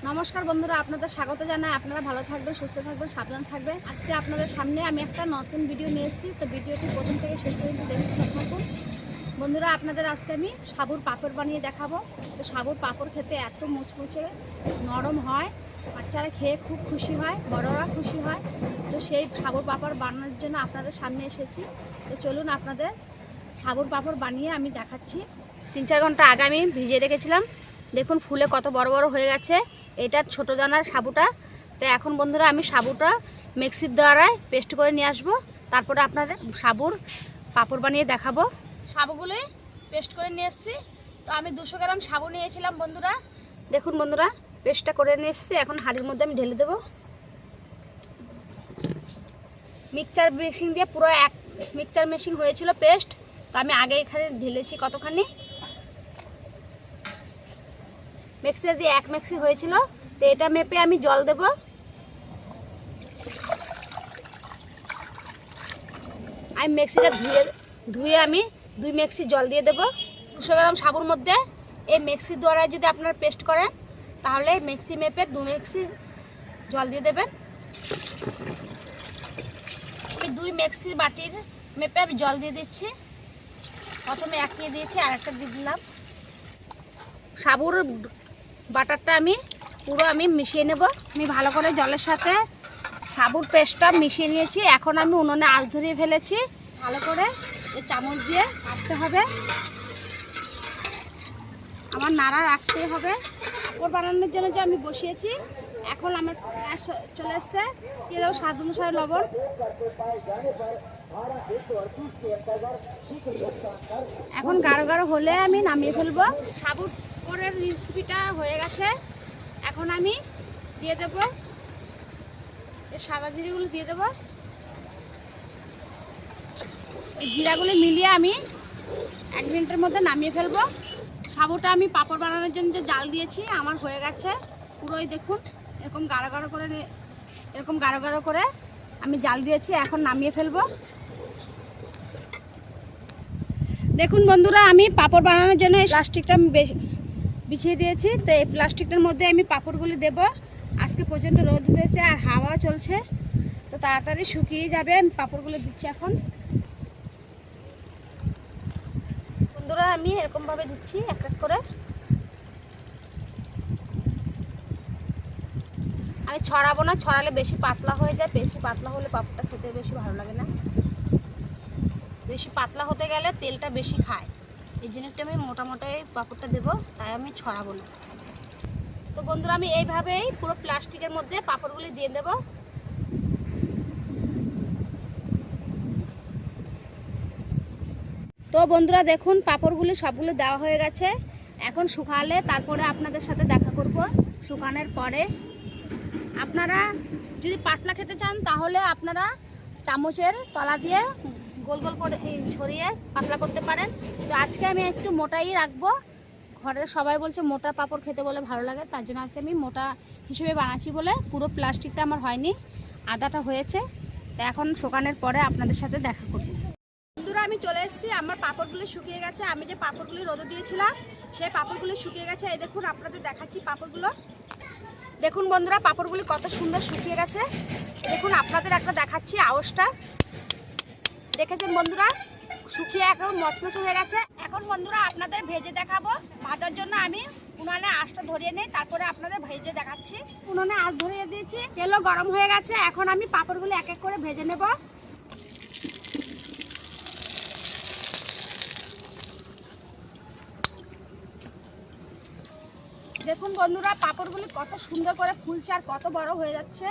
নমস্কার বন্ধুরা, আপনাদের স্বাগত জানাই। আপনারা ভালো থাকবেন, সুস্থ থাকবেন, সাবধান থাকবেন। আজকে আপনাদের সামনে আমি একটা নতুন ভিডিও নিয়ে এসেছি। তো ভিডিওটি প্রথম থেকে শেষ পর্যন্ত দেখতে থাকুন। বন্ধুরা, আপনাদের আজকে আমি সাবুর পাঁপড় বানিয়ে দেখাবো। তো সাবুর পাঁপড় খেতে এত মুচমুচে নরম হয়, বাচ্চারা খেয়ে খুব খুশি হয়, বড়রা খুশি হয়। তো সেই সাবুর পাঁপড় বানানোর জন্য আপনাদের সামনে এসেছি। তো চলুন, আপনাদের সাবুর পাঁপড় বানিয়ে আমি দেখাচ্ছি। 3-4 ঘন্টা আগে আমি ভিজিয়ে রেখেছিলাম। দেখুন ফুলে কত বড় বড় হয়ে গেছে। এটা ছোট দানার সাবুটা। তো এখন বন্ধুরা আমি সাবুটা মিক্সির দ্বারায় পেস্ট করে নিয়ে আসবো। তারপরে আপনাদের সাবুর পাঁপড় বানিয়ে দেখাবো। সাবুগুলোই পেস্ট করে নিয়ে এসেছি। তো আমি 200 গ্রাম সাবু নিয়েছিলাম বন্ধুরা। দেখুন বন্ধুরা, পেস্টটা করে নিয়ে এসেছি। এখন হাঁড়ির মধ্যে আমি ঢেলে দেবো। মিক্সচার মেশিন দিয়ে পুরো এক মিক্সচার মেশিন হয়েছিল পেস্ট। তো আমি আগে এখানে ঢেলেছি কতখানি। মিক্সিতে দিয়ে এক মিক্সি হয়েছিল। তো এটা মেপে আমি জল দেব। আমি মিক্সিটা ধুয়ে আমি 2 মিক্সি জল দিয়ে দেব। 200 গ্রাম সাবুর মধ্যে এই মিক্সির দ্বারা যদি আপনারা পেস্ট করেন তাহলে মিক্সি মেপে 2 মিক্সি জল দিয়ে দেবেন। আমি 2 মিক্সির বাটির মেপে আমি জল দিয়ে দিচ্ছি। প্রথমে এক দিয়ে দিয়েছি, আর একটা দিয়ে দিলাম। সাবুর বাটারটা আমি পুরো মিশিয়ে নেব। আমি ভালো করে জলের সাথে সাবুর পেস্টটা মিশিয়ে নিয়েছি। এখন আমি উনুনে আঁচ ধরিয়ে ফেলেছি। ভালো করে এই চামচ দিয়ে কাটতে হবে, আমার নাড়া রাখতে হবে। পাঁপড় বানানোর জন্য যে আমি বসিয়েছি, এখন আমার চলে এসছে। দিয়ে দেবো স্বাদ অনুসারে লবণ। এখন গাঢ় গাঢ় হলে আমি নামিয়ে ফেলবো। সাবুর পরের রেসিপিটা হয়ে গেছে। এখন আমি দিয়ে দেব এই সাদা জিরেগুলো দিয়ে দেবো। এই জিরাগুলো মিলিয়ে আমি 1 মিনিটের মধ্যে নামিয়ে ফেলবো। সাবুটা আমি পাঁপড় বানানোর জন্য যে জাল দিয়েছি আমার হয়ে গেছে পুরোই। দেখুন এরকম গাঢ় গাঢ় করে আমি জাল দিয়েছি। এখন নামিয়ে ফেলবো। দেখুন বন্ধুরা, আমি পাঁপড় বানানোর জন্য এই প্লাস্টিকটা আমি বিছিয়ে দিয়েছি। তো এই প্লাস্টিকটার মধ্যে আমি পাঁপড়গুলি দেব। আজকে প্রচণ্ড রোদ উঠেছে আর হাওয়া চলছে, তো তাড়াতাড়ি শুকিয়ে যাবে। আমি পাঁপড়গুলো দিচ্ছি এখন। বন্ধুরা, আমি এরকমভাবে দিচ্ছি এক এক করে। আমি ছড়াবো না, ছড়ালে বেশি পাতলা হয়ে যায়। বেশি পাতলা হলে পাঁপড়টা খেতে বেশি ভালো লাগে না। বেশি পাতলা হতে গেলে তেলটা বেশি খায়। এই জন্য একটু আমি মোটামোটাই পাঁপড়টা দেবো, তাই আমি ছড়াবো না। তো বন্ধুরা, আমি এইভাবেই পুরো প্লাস্টিকের মধ্যে পাঁপড়গুলি দিয়ে দেব। তো বন্ধুরা দেখুন, পাঁপড়গুলি সবগুলো দেওয়া হয়ে গেছে। এখন শুকালে তারপরে আপনাদের সাথে দেখা করব। শুকানোর পরে আপনারা যদি পাতলা খেতে চান তাহলে আপনারা চামচের তলা দিয়ে গোল গোল করে ছড়িয়ে পাতলা করতে পারেন। তো আজকে আমি একটু মোটাই রাখবো। ঘরের সবাই বলছে মোটা পাঁপড় খেতে বলে ভালো লাগে, তার জন্য আজকে আমি মোটা হিসেবে বানাচ্ছি বলে পুরো প্লাস্টিকটা আমার হয়নি, আদাটা হয়েছে। তো এখন শুকানোর পরে আপনাদের সাথে দেখা করব। বন্ধুরা, আমি চলে এসেছি। আমার পাঁপড়গুলি শুকিয়ে গেছে। আমি যে পাঁপড়গুলি রোদে দিয়েছিলাম সেই পাঁপড়গুলি শুকিয়ে গেছে। এই দেখুন, আপনাদের দেখাচ্ছি পাঁপড়গুলো। দেখুন বন্ধুরা, পাঁপড়গুলি কত সুন্দর শুকিয়ে গেছে। দেখুন আপনাদের একটা দেখাচ্ছি আওয়াজটা। দেখেছেন বন্ধুরা, শুকিয়ে একদম মচমচে হয়ে গেছে। এখন বন্ধুরা আপনাদের ভেজে দেখাবো। ভাজার জন্য আমি উনানে আঁচটা ধরিয়ে নিই, তারপরে আপনাদের ভেজে দেখাচ্ছি। উনানে আঁচ ধরিয়ে দিয়েছি, তেলও গরম হয়ে গেছে। এখন আমি পাঁপড়গুলো এক এক করে ভেজে নেব। দেখুন বন্ধুরা, পাঁপড়গুলি কত সুন্দর করে ফুলছে আর কত বড় হয়ে যাচ্ছে।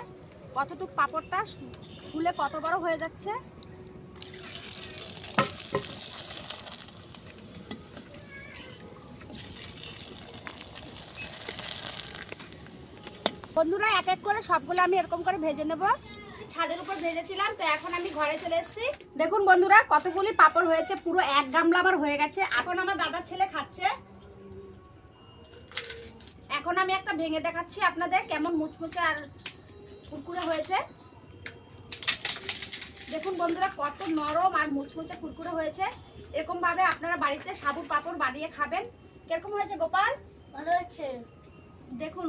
কতটুকু পাঁপড়টা ফুলে কত বড় হয়ে যাচ্ছে। বন্ধুরা, এক এক করে সবগুলো আমি এরকম করে ভেজে নেব। ছাদের উপর ভেজেছিলাম, তো এখন আমি ঘরে চলে এসেছি। দেখুন বন্ধুরা, কতগুলি পাঁপড় হয়েছে, পুরো 1 গামলা আমার হয়ে গেছে। এখন আমার দাদার ছেলে খাচ্ছে। এখন আমি একটা ভেঙে দেখাচ্ছি আপনাদের কেমন মুচমুচে আর কুরকুরে হয়েছে। দেখুন বন্ধুরা, কত নরম আর মুচমুচে কুরকুরে হয়েছে। এরকম ভাবে আপনারা বাড়িতে সাবুর পাঁপড় বানিয়ে খাবেন। কিরকম হয়েছে গোপাল? ভালো হয়েছে। দেখুন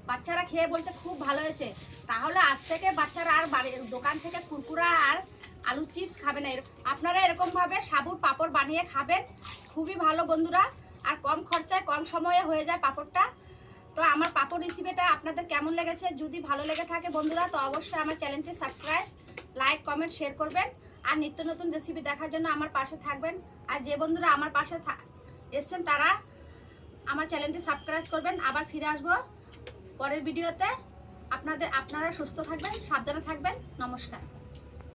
বাচ্চারা খেয়ে বলছে খুব ভালো হয়েছে। তাহলে আজ থেকে বাচ্চারা আর বাড়ির দোকান থেকে কুরকুরা আর আলু চিপস খাবে না। আপনারা এরকমভাবে সাবুর পাঁপড় বানিয়ে খাবেন, খুবই ভালো বন্ধুরা, আর কম খরচায় কম সময়ে হয়ে যায় পাঁপড়টা। তো আমার পাঁপড় রেসিপিটা আপনাদের কেমন লেগেছে? যদি ভালো লেগে থাকে বন্ধুরা, তো অবশ্যই আমার চ্যানেলটি সাবস্ক্রাইব, লাইক, কমেন্ট, শেয়ার করবেন। আর নিত্য নতুন রেসিপি দেখার জন্য আমার পাশে থাকবেন। আর যে বন্ধুরা আমার পাশে এসছেন তারা আমার চ্যানেলটি সাবস্ক্রাইব করবেন। আবার ফিরে আসবো পরের ভিডিওতে। আপনারা সুস্থ থাকবেন, সাবধানে থাকবেন। নমস্কার।